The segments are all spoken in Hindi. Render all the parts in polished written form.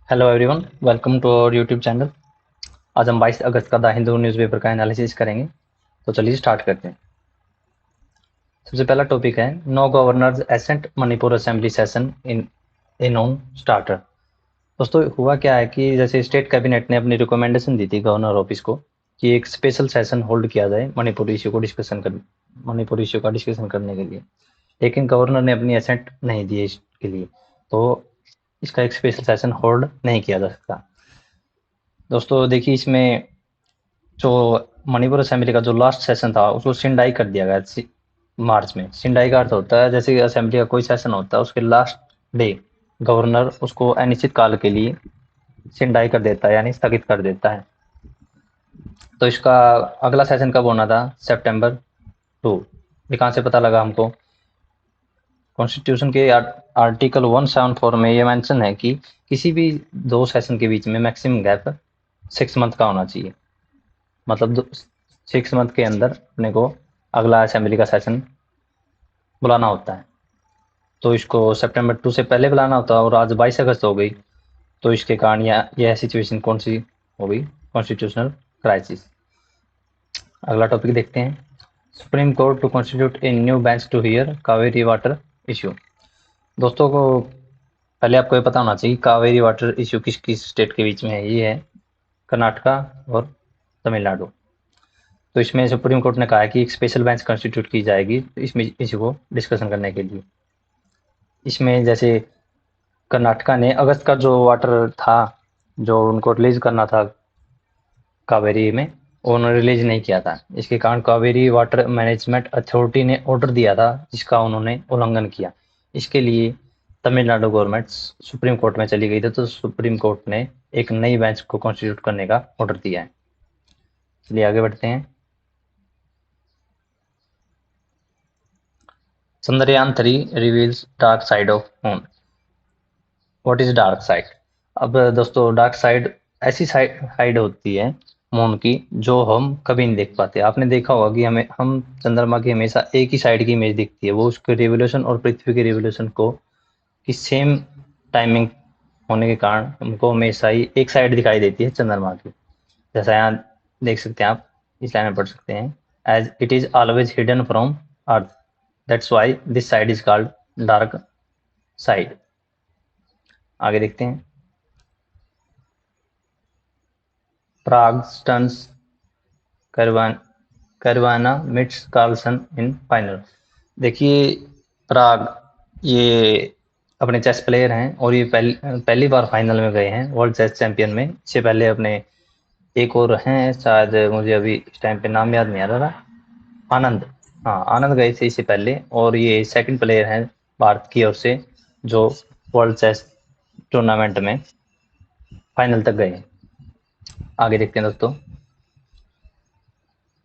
Hello everyone, welcome to our YouTube channel. आज हम 22 अगस्त का द हिंदू न्यूज़पेपर का एनालिसिस करेंगे। तो चलिए स्टार्ट करते हैं। सबसे पहला टॉपिक है no governor's assent Manipur assembly session in a non starter. दोस्तों, हुआ क्या है कि जैसे स्टेट कैबिनेट ने अपनी रिकमेंडेशन दी थी गवर्नर ऑफिस को कि एक स्पेशल सेशन होल्ड किया जाए मणिपुर इश्यू का डिस्कशन करने के लिए। लेकिन गवर्नर ने अपनी एसेंट नहीं दी इसके लिए, तो इसका एक स्पेशल सेशन होल्ड नहीं किया जा सकता। दोस्तों देखिए, इसमें जो मणिपुर असेंबली का जो लास्ट सेशन था उसको सिंडाई कर दिया गया मार्च में। सिंडाई का अर्थ होता है जैसे कि असेंबली का कोई सेशन होता है उसके लास्ट डे गवर्नर उसको अनिश्चित काल के लिए सिंडाई कर देता है, यानी स्थगित कर देता है। तो इसका अगला सेशन कब होना था? सितंबर 2। ये कहाँ से पता लगा हमको? कॉन्स्टिट्यूशन के आर्टिकल 174 में ये मेंशन है कि किसी भी दो सेशन के बीच में मैक्सिमम गैप 6 मंथ का होना चाहिए। मतलब 6 मंथ के अंदर अपने को अगला असेंबली का सेशन बुलाना होता है। तो इसको सितंबर 2 से पहले बुलाना होता है और आज 22 अगस्त हो गई, तो इसके कारण यह सिचुएशन कौन सी हो गई? Constitutional crisis. अगला टॉपिक देखते हैं। Supreme court to constitute a new bench to hear Kaveri water issue. दोस्तों को पहले आपको ये पता होना चाहिए कावेरी वाटर इश्यू किस किस स्टेट के बीच में है। ये है कर्नाटका और तमिलनाडु। तो इसमें सुप्रीम कोर्ट ने कहा है कि एक स्पेशल बेंच कंस्टिट्यूट की जाएगी तो इसमें इश्यू को डिस्कशन करने के लिए। इसमें जैसे कर्नाटका ने अगस्त का जो वाटर था जो उनको रिलीज करना था कावेरी में, वो उन्होंने रिलीज नहीं किया था। इसके कारण कावेरी वाटर मैनेजमेंट अथॉरिटी ने ऑर्डर दिया था जिसका उन्होंने उल्लंघन किया। इसके लिए तमिलनाडु गवर्नमेंट सुप्रीम कोर्ट में चली गई थी, तो सुप्रीम कोर्ट ने एक नई बेंच को कॉन्स्टिट्यूट करने का ऑर्डर दिया है। चलिए आगे बढ़ते हैं। Chandrayaan 3 reveals dark side of moon. What is dark side? अब दोस्तों, डार्क साइड ऐसी साइड होती है मून की जो हम कभी नहीं देख पाते। आपने देखा होगा कि हमें हम चंद्रमा की हमेशा एक ही साइड की इमेज दिखती है, वो उसके रिवोल्यूशन और पृथ्वी के रिवोल्यूशन को की सेम टाइमिंग होने के कारण हमको हमेशा ही एक साइड दिखाई देती है चंद्रमा की। जैसा यहाँ देख सकते हैं, आप इस लाइन में पढ़ सकते हैं, as it is always hidden from Earth, that's why this side is called dark side. आगे देखते हैं। प्राग स्टन्स करवाना मिट्स कार्लसन इन फाइनल। देखिए, प्राग ये अपने चेस प्लेयर हैं और ये पहली बार फाइनल में गए हैं वर्ल्ड चेस चैंपियन में। इससे पहले अपने एक और हैं, शायद मुझे अभी इस टाइम पे नाम याद नहीं आ रहा। आनंद, हाँ आनंद गए थे इससे पहले, और ये सेकंड प्लेयर हैं भारत की ओर से जो वर्ल्ड चेस टूर्नामेंट में फाइनल तक गए। आगे देखते हैं दोस्तों।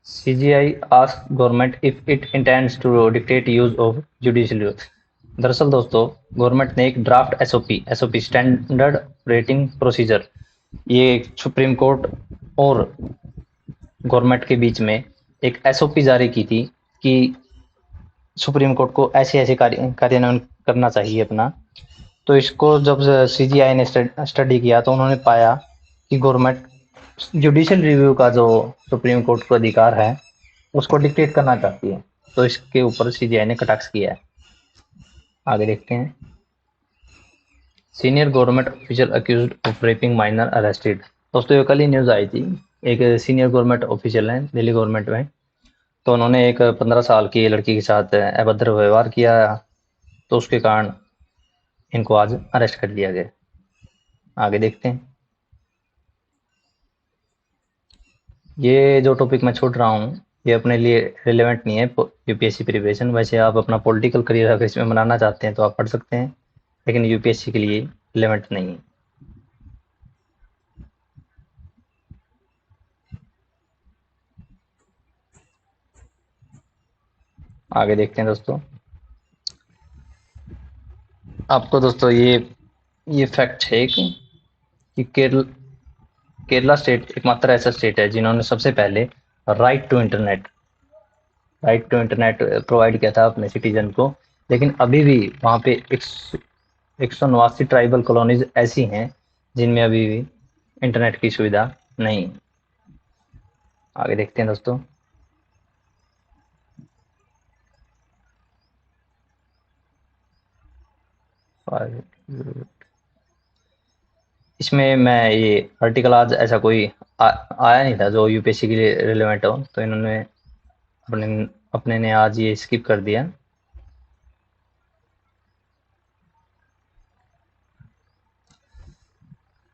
CGI asked government if it intends to dictate use of judicial review। दरअसल दोस्तों, गवर्नमेंट ने एक draft SOP standard operating procedure, ये सुप्रीम कोर्ट और गवर्नमेंट के बीच में एक एसओपी जारी की थी कि सुप्रीम कोर्ट को ऐसे ऐसे कार्यान्वयन करना चाहिए अपना। तो इसको जब सीजीआई ने स्टडी किया तो उन्होंने पाया कि गवर्नमेंट जुडिशियल रिव्यू का जो सुप्रीम कोर्ट को अधिकार है उसको डिक्टेट करना चाहती है। तो इसके ऊपर सीजीआई ने कटाक्ष किया है। आगे देखते हैं। Senior government official accused of rapping minor arrested. दोस्तों, ये कल ही न्यूज आई थी। एक सीनियर गवर्नमेंट ऑफिशियल हैं दिल्ली गवर्नमेंट में, तो उन्होंने एक 15 साल की लड़की के साथ अभद्र व्यवहार किया, तो उसके कारण इनको आज अरेस्ट कर लिया गया। आगे देखते हैं। ये जो टॉपिक मैं छोड़ रहा हूँ ये अपने लिए रिलेवेंट नहीं है यूपीएससी प्रिपरेशन। वैसे आप अपना पॉलिटिकल करियर अगर इसमें बनाना चाहते हैं तो आप पढ़ सकते हैं, लेकिन यूपीएससी के लिए रिलेवेंट नहीं है। आगे देखते हैं दोस्तों। आपको दोस्तों ये फैक्ट है कि केरला स्टेट एकमात्र ऐसा स्टेट है जिन्होंने सबसे पहले राइट टू इंटरनेट प्रोवाइड किया था अपने सिटीजन को। लेकिन अभी भी वहाँ पे 189 ट्राइबल कॉलोनीज ऐसी हैं जिनमें अभी भी इंटरनेट की सुविधा नहीं। आगे देखते हैं दोस्तों। इसमें मैं ये आर्टिकल आज ऐसा कोई आया नहीं था जो यूपीएससी के लिए रिलेवेंट हो, तो इन्होंने अपने अपने ने आज ये स्किप कर दिया।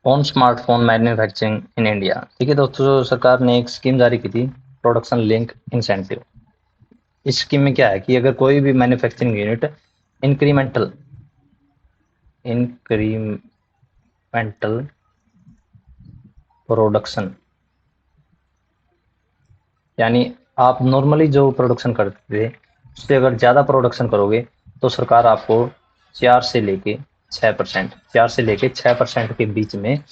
On smartphone manufacturing in India. ठीक है दोस्तों, सरकार ने एक स्कीम जारी की थी, प्रोडक्शन लिंक इंसेंटिव। इस स्कीम में क्या है कि अगर कोई भी manufacturing unit incremental incremental production, यानी आप नॉर्मली जो प्रोडक्शन करते थे उससे अगर ज़्यादा प्रोडक्शन करोगे तो सरकार आपको 4 से लेके 6% के बीच में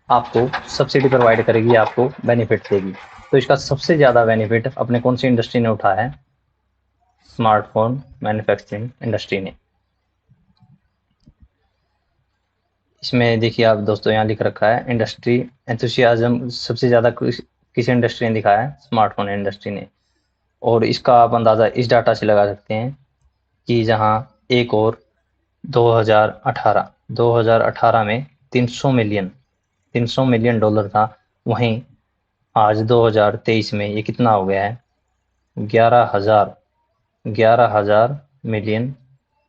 आपको सब्सिडी प्रोवाइड करेगी, आपको बेनिफिट देगी। तो इसका सबसे ज़्यादा बेनिफिट अपने कौन सी इंडस्ट्री ने उठाया है? स्मार्टफोन मैन्युफैक्चरिंग इंडस्ट्री ने। इसमें देखिए आप दोस्तों, यहाँ लिख रखा है इंडस्ट्री एंथुसियाज्म सबसे ज़्यादा किस इंडस्ट्री ने दिखाया है? स्मार्टफोन इंडस्ट्री ने। और इसका आप अंदाज़ा इस डाटा से लगा सकते हैं कि जहाँ एक और 2018 में 300 मिलियन डॉलर था, वहीं आज 2023 में ये कितना हो गया है? 11,000 मिलियन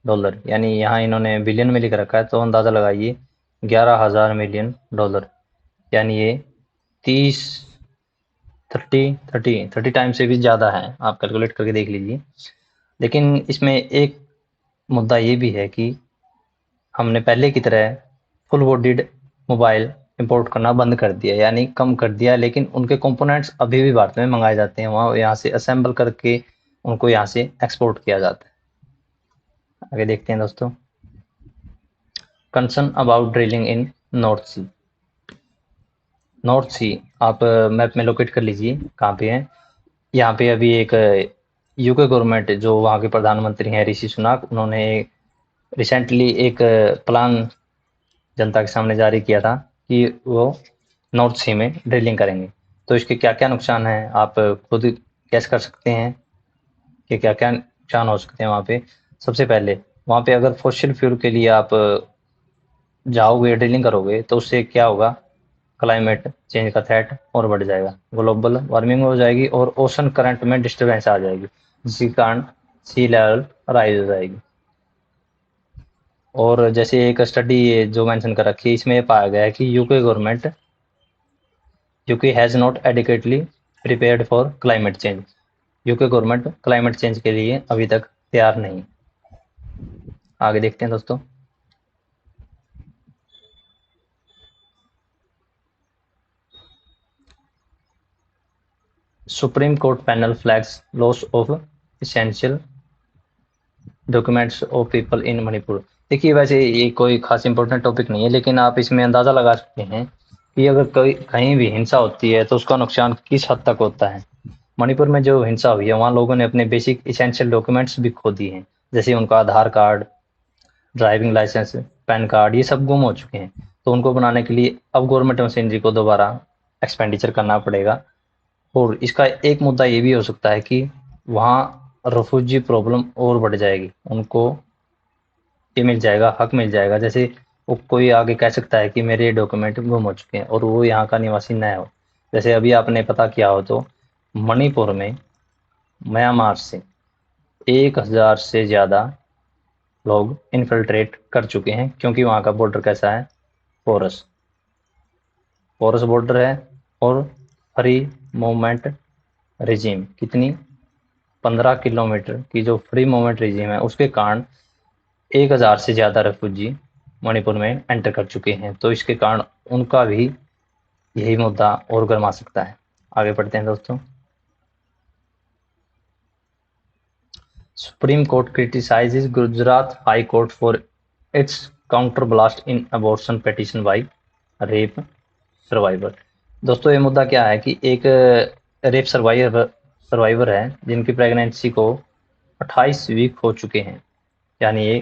डॉलर। यानी यहाँ इन्होंने बिलियन में लिख रखा है, तो अंदाज़ा लगाइए 11,000 मिलियन डॉलर, यानी ये 30 30 टाइम से भी ज़्यादा है। आप कैलकुलेट करके देख लीजिए। लेकिन इसमें एक मुद्दा ये भी है कि हमने पहले की तरह फुल बॉडीड मोबाइल इंपोर्ट करना बंद कर दिया, यानी कम कर दिया, लेकिन उनके कंपोनेंट्स अभी भी भारत में मंगाए जाते हैं, वहाँ यहाँ से असेंबल करके उनको यहाँ से एक्सपोर्ट किया जाता है। आगे देखते हैं दोस्तों। Concern about drilling in North Sea. North Sea आप मैप में लोकेट कर लीजिए कहाँ पे है। यहाँ पे अभी एक यूके गवर्नमेंट, जो वहाँ के प्रधानमंत्री हैं ऋषि सुनाक, उन्होंने रिसेंटली एक प्लान जनता के सामने जारी किया था कि वो नॉर्थ सी में ड्रिलिंग करेंगे। तो इसके क्या क्या नुकसान हैं आप खुद गैस कर सकते हैं कि क्या क्या नुकसान हो सकते हैं वहाँ पे। सबसे पहले वहाँ पे अगर फॉसिल फ्यूल के लिए आप जाओगे, ड्रिलिंग करोगे, तो उससे क्या होगा? क्लाइमेट चेंज का थ्रेट और बढ़ जाएगा, ग्लोबल वार्मिंग हो जाएगी और ओशन करंट में डिस्टर्बेंस आ जाएगी, जिसके कारण सी लेवल राइज हो जाएगी। और जैसे एक स्टडी जो मेंशन कर रखी है, इसमें पाया गया है कि UK has not adequately prepared for climate change. UK government climate change के लिए अभी तक तैयार नहीं। आगे देखते हैं दोस्तों। Supreme court panel flags loss of essential documents of people in Manipur. देखिए वैसे ये कोई खास इंपॉर्टेंट टॉपिक नहीं है, लेकिन आप इसमें अंदाज़ा लगा सकते हैं कि अगर कोई कहीं भी हिंसा होती है तो उसका नुकसान किस हद तक होता है। मणिपुर में जो हिंसा हुई है, वहाँ लोगों ने अपने बेसिक इसेंशियल डॉक्यूमेंट्स भी खो दिए हैं, जैसे उनका Aadhaar card, driving licence, PAN card, ये सब गुम हो चुके हैं। तो उनको बनाने के लिए अब गवर्नमेंट मशीनरी को दोबारा एक्सपेंडिचर करना पड़ेगा। और इसका एक मुद्दा ये भी हो सकता है कि वहाँ रेफ्यूजी प्रॉब्लम और बढ़ जाएगी, उनको ये मिल जाएगा, हक मिल जाएगा। जैसे वो कोई आगे कह सकता है कि मेरे डॉक्यूमेंट गुम हो चुके हैं और वो यहाँ का निवासी न हो। जैसे अभी आपने पता किया हो तो मणिपुर में म्यांमार से 1,000 से ज़्यादा लोग इन्फिल्ट्रेट कर चुके हैं, क्योंकि वहाँ का बॉर्डर कैसा है? पोरस पोरस बॉर्डर है। और फ्री मूवमेंट रिजीम कितनी? 15 किलोमीटर की जो फ्री मूवमेंट रिजीम है, उसके कारण 1,000 से ज़्यादा रेफ्यूजी मणिपुर में एंटर कर चुके हैं। तो इसके कारण उनका भी यही मुद्दा और गर्मा सकता है। आगे बढ़ते हैं दोस्तों। Supreme Court criticises Gujarat High Court for its counterblast in abortion petition by rape survivor. दोस्तों ये मुद्दा क्या है कि एक रेप सर्वाइवर है जिनकी प्रेगनेंसी को 28 वीक हो चुके हैं, यानी ये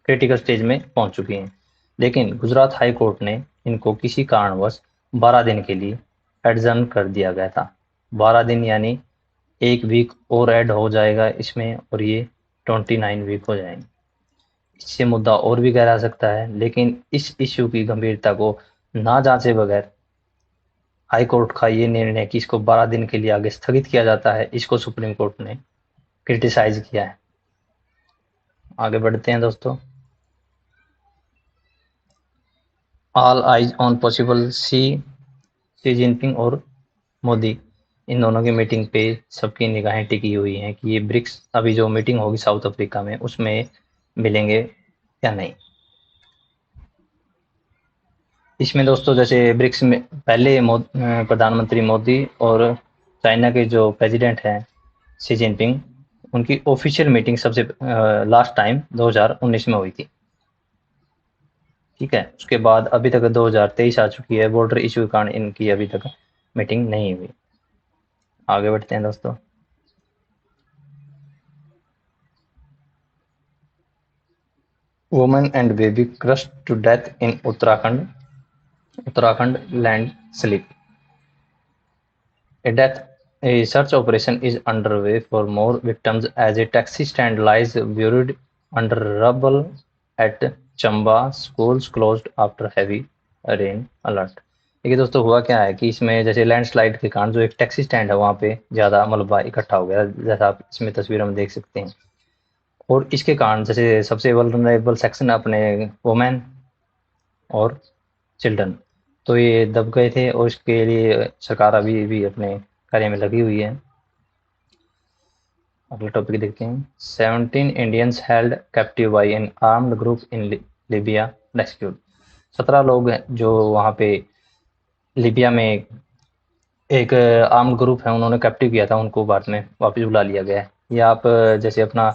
क्रिटिकल स्टेज में पहुंच चुकी हैं। लेकिन गुजरात हाई कोर्ट ने इनको किसी कारणवश 12 दिन के लिए एडजर्न कर दिया गया था। 12 दिन यानी 1 वीक और ऐड हो जाएगा इसमें और ये 29 वीक हो जाएंगे। इससे मुद्दा और भी गहरा सकता है, लेकिन इस इश्यू की गंभीरता को ना जांचे बगैर हाई कोर्ट का ये निर्णय कि इसको 12 दिन के लिए आगे स्थगित किया जाता है, इसको सुप्रीम कोर्ट ने क्रिटिसाइज किया है। आगे बढ़ते हैं दोस्तों। All eyes on possible Xi Jinping और मोदी, इन दोनों की मीटिंग पे सबकी निगाहें टिकी हुई हैं कि ये ब्रिक्स अभी जो मीटिंग होगी साउथ अफ्रीका में उसमें मिलेंगे या नहीं। इसमें दोस्तों जैसे ब्रिक्स में पहले प्रधानमंत्री मोदी और चाइना के जो प्रेसिडेंट हैं शी जिनपिंग, उनकी ऑफिशियल मीटिंग सबसे लास्ट टाइम 2019 में हुई थी। ठीक है, उसके बाद अभी तक 2023 आ चुकी है, बॉर्डर इशू के कारण इनकी अभी तक मीटिंग नहीं हुई। आगे बढ़ते हैं दोस्तों। Women and baby crushed to death in Uttarakhand landslip. A search operation is underway for more victims as a taxi stand lies buried under rubble at Chamba. Schools closed after heavy rain alert. देखिए दोस्तों, हुआ क्या है कि इसमें जैसे लैंडस्लाइड के कारण जो एक टैक्सी स्टैंड है वहाँ पे ज़्यादा मलबा इकट्ठा हो गया, जैसा आप इसमें तस्वीर में देख सकते हैं। और इसके कारण जैसे सबसे वल्नरेबल सेक्शन अपने वुमेन और चिल्ड्रन, तो ये दब गए थे और इसके लिए सरकार अभी भी अपने कार्य में लगी हुई है। अगला टॉपिक देखते हैं। 17 Indians held captive by an armed group in Libya rescued. 17 लोग हैं जो वहाँ पे लिबिया में एक आर्म्ड ग्रुप है, उन्होंने कैप्टिव किया था, उनको बाद में वापस बुला लिया गया है। ये आप जैसे अपना